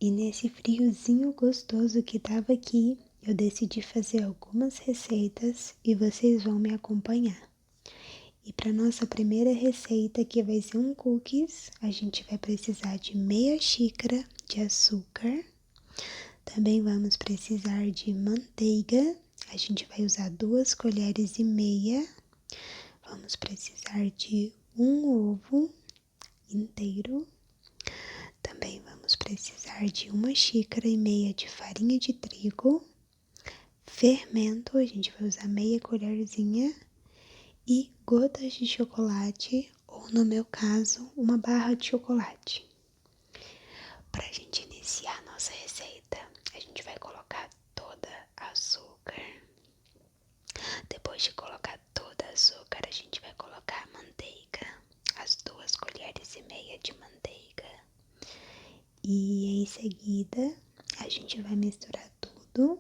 E nesse friozinho gostoso que tava aqui, eu decidi fazer algumas receitas e vocês vão me acompanhar. E para nossa primeira receita, que vai ser um cookies, a gente vai precisar de meia xícara de açúcar. Também vamos precisar de manteiga. A gente vai usar 2 colheres e meia. Vamos precisar de um ovo inteiro. Também vamos precisar de 1,5 xícaras de farinha de trigo. Fermento, a gente vai usar meia colherzinha. E gotas de chocolate, ou no meu caso, uma barra de chocolate. Para a gente iniciar a nossa receita, a gente vai colocar toda a açúcar. Depois de colocar toda a açúcar, a gente vai colocar a manteiga, as 2 colheres e meia de manteiga. E em seguida, a gente vai misturar tudo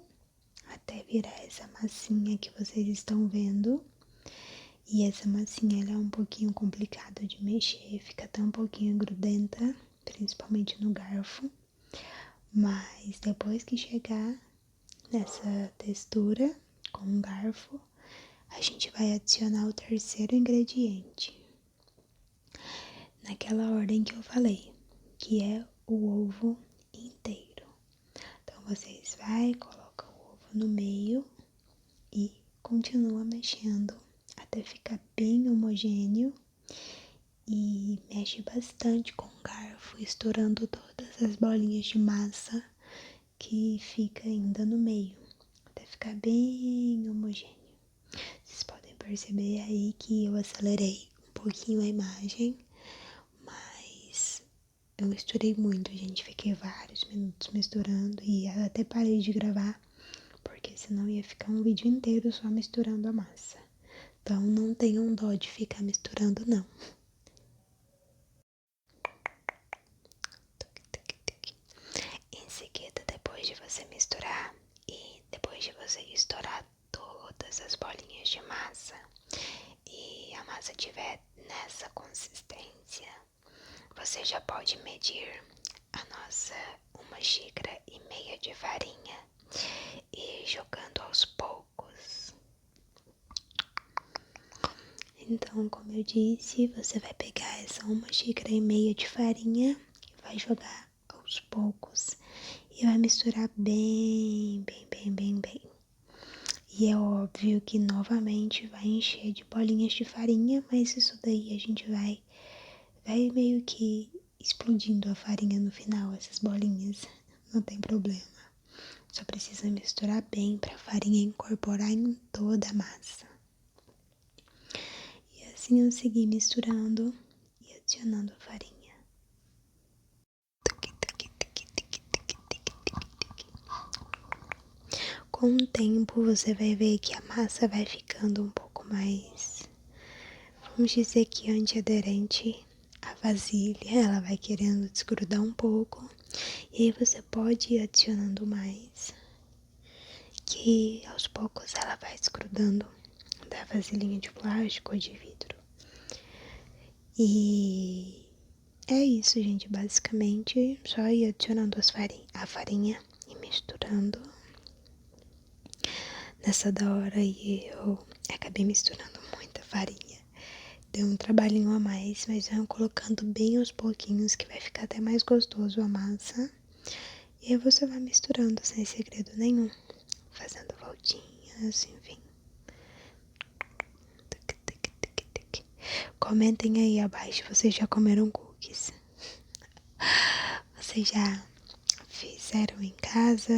até virar essa massinha que vocês estão vendo. E essa massinha ela é um pouquinho complicada de mexer, fica até um pouquinho grudenta, principalmente no garfo. Mas depois que chegar nessa textura com o garfo, a gente vai adicionar o terceiro ingrediente. Naquela ordem que eu falei, que é o ovo inteiro. Então vocês colocam o ovo no meio e continua mexendo até ficar bem homogêneo e mexe bastante com o garfo, estourando todas as bolinhas de massa que fica ainda no meio, até ficar bem homogêneo. Vocês podem perceber aí que eu acelerei um pouquinho a imagem, mas eu misturei muito, gente. Fiquei vários minutos misturando e até parei de gravar, porque senão ia ficar um vídeo inteiro só misturando a massa. Então não tenham dó de ficar misturando, não. Em seguida, depois de você misturar e depois de você estourar todas as bolinhas de massa e a massa tiver nessa consistência, você já pode medir a nossa 1,5 xícara de farinha e ir jogando aos poucos. Então, como eu disse, você vai pegar essa 1,5 xícara de farinha e vai jogar aos poucos e vai misturar bem. E é óbvio que novamente vai encher de bolinhas de farinha, mas isso daí a gente vai meio que explodindo a farinha no final, essas bolinhas, não tem problema. Só precisa misturar bem para a farinha incorporar em toda a massa. E assim eu segui misturando e adicionando a farinha. Com o tempo você vai ver que a massa vai ficando um pouco mais, vamos dizer que antiaderente à vasilha. Ela vai querendo desgrudar um pouco. E aí você pode ir adicionando mais, que aos poucos ela vai desgrudando da vasilhinha de plástico ou de vidro. E é isso, gente. Basicamente, só ir adicionando a farinha e misturando. Nessa da hora eu acabei misturando muita farinha. Deu um trabalhinho a mais, mas eu colocando bem aos pouquinhos, que vai ficar até mais gostoso a massa. E aí você vai misturando sem segredo nenhum, fazendo voltinhas, enfim. Comentem aí abaixo, vocês já comeram cookies? Vocês já fizeram em casa?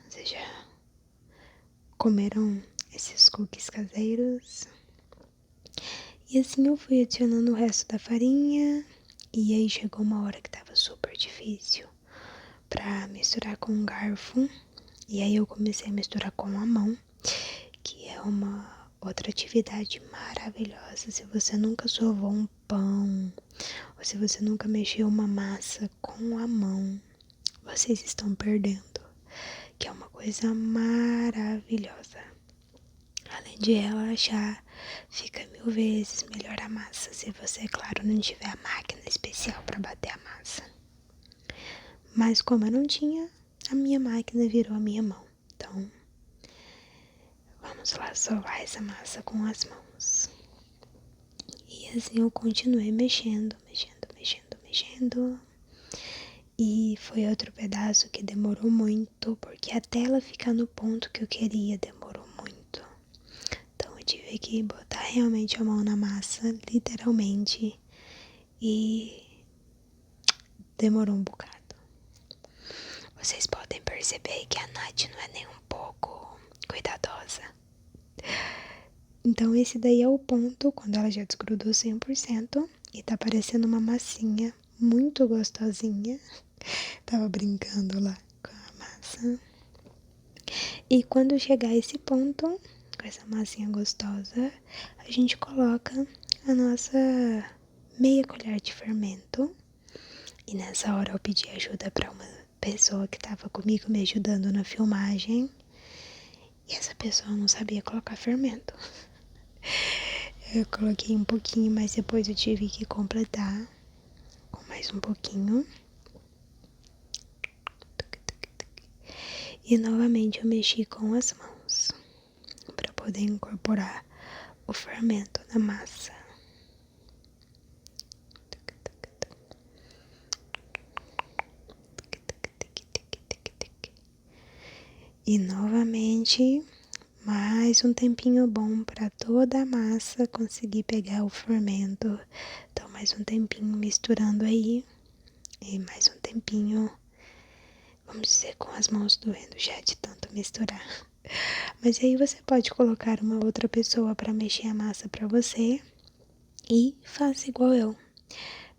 Vocês já comeram esses cookies caseiros? E assim eu fui adicionando o resto da farinha. E aí chegou uma hora que tava super difícil pra misturar com um garfo. E aí eu comecei a misturar com a mão, que é uma outra atividade maravilhosa. Se você nunca sovou um pão, ou se você nunca mexeu uma massa com a mão, vocês estão perdendo, que é uma coisa maravilhosa. Além de relaxar, fica 1000 vezes melhor a massa, se você, claro, não tiver a máquina especial para bater a massa. Mas como eu não tinha, a minha máquina virou a minha mão. Então, vamos lá sovar essa massa com as mãos. E assim eu continuei mexendo. E foi outro pedaço que demorou muito, porque até ela ficar no ponto que eu queria demorou muito. Então eu tive que botar realmente a mão na massa, literalmente, e demorou um bocado. Vocês podem perceber que a Nath não é nem um pouco cuidadosa. Então esse daí é o ponto, quando ela já desgrudou 100% e tá parecendo uma massinha muito gostosinha. Tava brincando lá com a massa. E quando chegar a esse ponto, com essa massinha gostosa, a gente coloca a nossa meia colher de fermento. E nessa hora eu pedi ajuda para uma pessoa que estava comigo me ajudando na filmagem. E essa pessoa não sabia colocar fermento. Eu coloquei um pouquinho, mas depois eu tive que completar com mais um pouquinho. E novamente eu mexi com as mãos para poder incorporar o fermento na massa. E novamente mais um tempinho bom para toda a massa conseguir pegar o fermento. Então mais um tempinho misturando aí. E mais um tempinho, vamos dizer, com as mãos doendo já de tanto misturar. Mas aí você pode colocar uma outra pessoa para mexer a massa para você. E faça igual eu.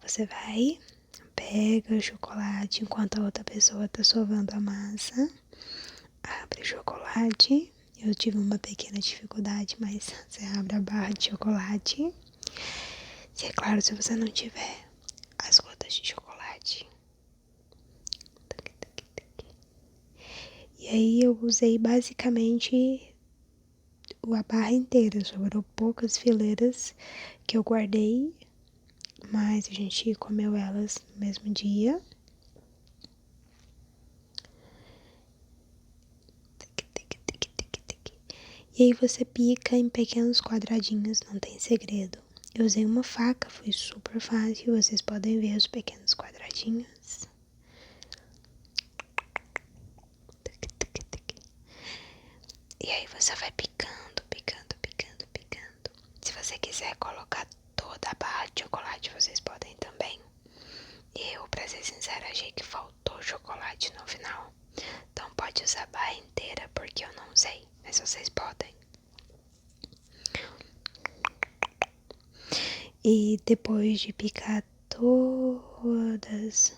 Você vai, pega o chocolate enquanto a outra pessoa tá sovando a massa. Abre o chocolate. Eu tive uma pequena dificuldade, mas você abre a barra de chocolate. E é claro, se você não tiver as gotas de chocolate. E aí eu usei basicamente a barra inteira. Sobrou poucas fileiras que eu guardei, mas a gente comeu elas no mesmo dia. E aí você pica em pequenos quadradinhos, não tem segredo. Eu usei uma faca, foi super fácil, vocês podem ver os pequenos quadradinhos. E aí você vai picando, picando, picando, picando. Se você quiser colocar toda a barra de chocolate, vocês podem também. Eu, pra ser sincera, achei que faltou chocolate no final. Então pode usar a barra inteira, porque eu não sei, mas vocês podem. E depois de picar todos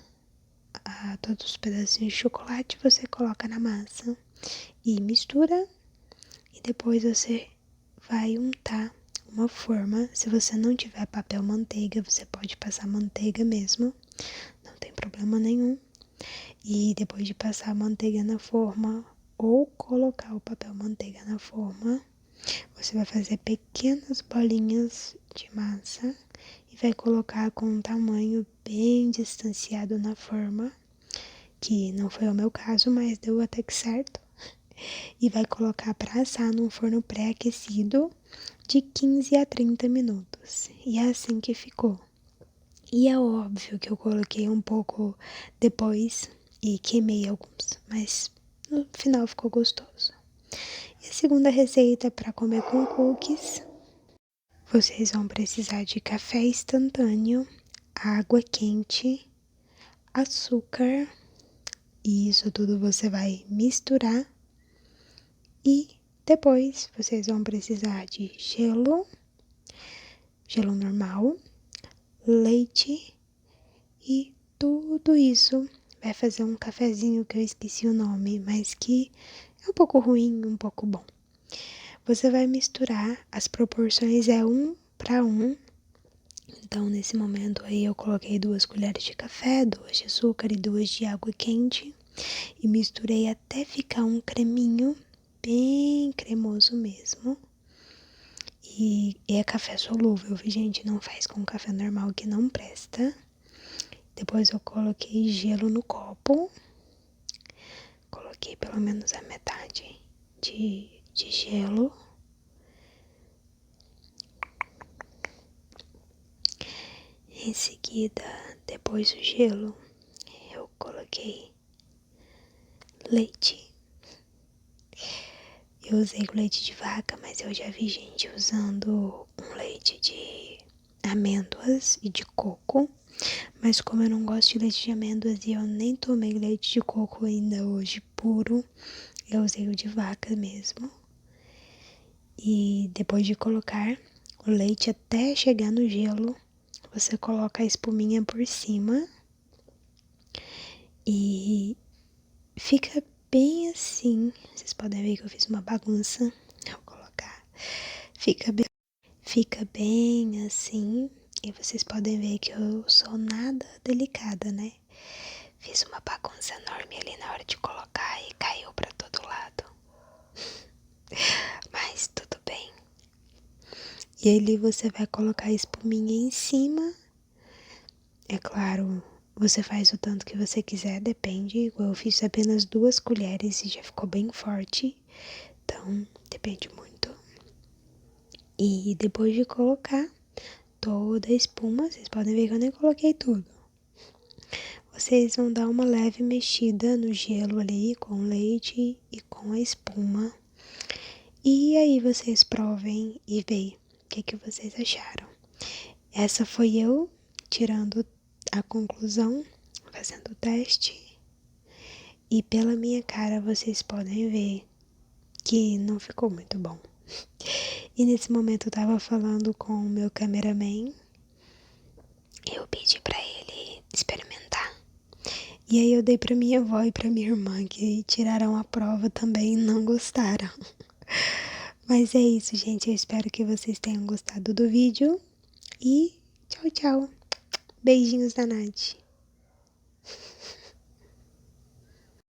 os pedacinhos de chocolate, você coloca na massa e mistura. E depois você vai untar uma forma. Se você não tiver papel manteiga, você pode passar manteiga mesmo, não tem problema nenhum. E depois de passar a manteiga na forma ou colocar o papel manteiga na forma, você vai fazer pequenas bolinhas de massa e vai colocar com um tamanho bem distanciado na forma, que não foi o meu caso, mas deu até que certo. E vai colocar para assar num forno pré-aquecido de 15 a 30 minutos. E é assim que ficou. E é óbvio que eu coloquei um pouco depois e queimei alguns, mas no final ficou gostoso. E a segunda receita para comer com cookies, vocês vão precisar de café instantâneo, água quente, açúcar, e isso tudo você vai misturar. E depois vocês vão precisar de gelo normal, leite e tudo isso vai fazer um cafezinho que eu esqueci o nome, mas que é um pouco ruim, um pouco bom. Você vai misturar, as proporções é 1 para 1. Então nesse momento aí eu coloquei 2 colheres de café, 2 de açúcar e 2 de água quente e misturei até ficar um creminho bem cremoso mesmo. E é café solúvel, gente, não faz com café normal que não presta. Depois eu coloquei gelo no copo. Coloquei pelo menos a metade de gelo. Em seguida, depois do gelo, eu coloquei leite. Eu usei o leite de vaca, mas eu já vi gente usando um leite de amêndoas e de coco. Mas como eu não gosto de leite de amêndoas e eu nem tomei leite de coco ainda hoje puro, eu usei o de vaca mesmo. E depois de colocar o leite até chegar no gelo, você coloca a espuminha por cima e fica bem assim. Vocês podem ver que eu fiz uma bagunça. Vou colocar. Fica bem assim. E vocês podem ver que eu sou nada delicada, né? Fiz uma bagunça enorme ali na hora de colocar e caiu pra todo lado. Mas tudo bem. E ali você vai colocar a espuminha em cima. É claro, você faz o tanto que você quiser, depende. Eu fiz apenas 2 colheres e já ficou bem forte. Então, depende muito. E depois de colocar toda a espuma, vocês podem ver que eu nem coloquei tudo. Vocês vão dar uma leve mexida no gelo ali com o leite e com a espuma. E aí vocês provem e veem o que vocês acharam. Essa foi eu tirando a conclusão, fazendo o teste. E pela minha cara vocês podem ver que não ficou muito bom. E nesse momento eu tava falando com o meu cameraman. Eu pedi pra ele experimentar. E aí eu dei pra minha avó e pra minha irmã, que tiraram a prova também e não gostaram. Mas é isso, gente. Eu espero que vocês tenham gostado do vídeo. E tchau, tchau. Beijinhos da Nath.